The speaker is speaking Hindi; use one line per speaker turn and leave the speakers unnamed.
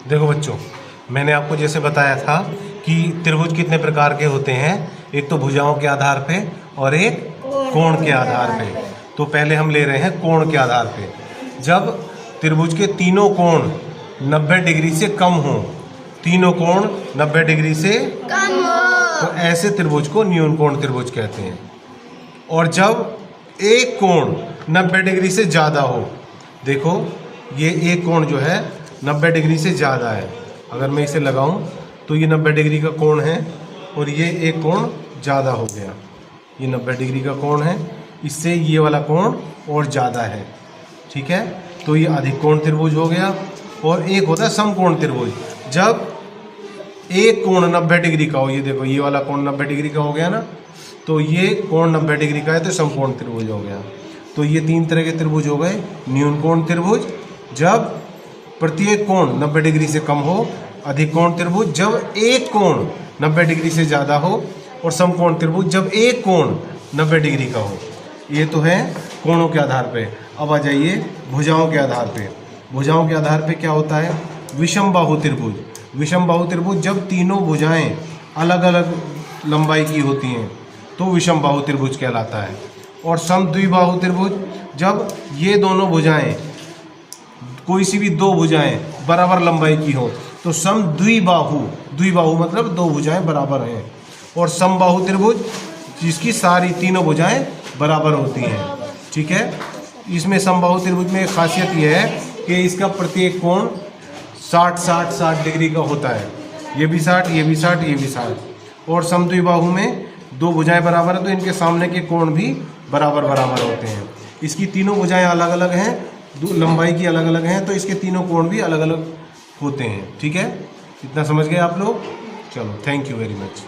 देखो बच्चों, मैंने आपको जैसे बताया था कि त्रिभुज कितने प्रकार के होते हैं। एक तो भुजाओं के आधार पे और एक कोण के आधार पे। तो पहले हम ले रहे हैं कोण के आधार पे। जब त्रिभुज के तीनों कोण 90 डिग्री से कम हो, तीनों कोण 90 डिग्री से कम हो, तो ऐसे त्रिभुज को न्यून कोण त्रिभुज कहते हैं। और जब एक कोण 90 डिग्री से ज़्यादा हो, देखो ये एक कोण जो है 90 डिग्री से ज़्यादा है। अगर मैं इसे लगाऊं तो ये 90 डिग्री का कोण है और ये एक कोण ज़्यादा हो गया। ये 90 डिग्री का कोण है, इससे ये वाला कोण और ज़्यादा है। ठीक है, तो ये अधिक कोण त्रिभुज हो गया। और एक होता है समकोण त्रिभुज। जब एक कोण 90 डिग्री का हो, ये देखो ये वाला कोण 90 डिग्री का हो गया ना, तो ये कोण 90 डिग्री का है तो समकोण त्रिभुज हो गया। तो ये तीन तरह के त्रिभुज हो गए। न्यून कोण त्रिभुज जब प्रत्येक कोण 90 डिग्री से कम हो, अधिक कोण त्रिभुज जब एक कोण 90 डिग्री से ज़्यादा हो, और समकोण त्रिभुज जब एक कोण 90 डिग्री का हो। ये तो है कोणों के आधार पे। अब आ जाइए भुजाओं के आधार पे। भुजाओं के आधार पे क्या होता है? विषम बाहु त्रिभुज। विषम बाहु त्रिभुज जब तीनों भुजाएं अलग अलग लंबाई की होती हैं तो विषम बाहु त्रिभुज कहलाता है। और समद्विबाहु त्रिभुज जब ये दोनों भुजाएं, कोई सी भी दो भुजाएं बराबर लंबाई की हो तो समद्विबाहु। द्विबाहु मतलब दो भुजाएं बराबर हैं। और समबाहु त्रिभुज जिसकी सारी तीनों भुजाएं बराबर होती हैं। ठीक है, इसमें समबाहु त्रिभुज में एक खासियत यह है कि इसका प्रत्येक कोण 60 डिग्री का होता है। ये भी 60, ये भी 60, ये भी 60। और समद्विबाहु में दो भुजाएं बराबर है तो इनके सामने के कोण भी बराबर होते हैं। इसकी तीनों भुजाएं अलग अलग हैं, लंबाई की अलग अलग हैं, तो इसके तीनों कोण भी अलग अलग होते हैं। ठीक है, इतना समझ गए आप लोग? चलो, थैंक यू वेरी मच।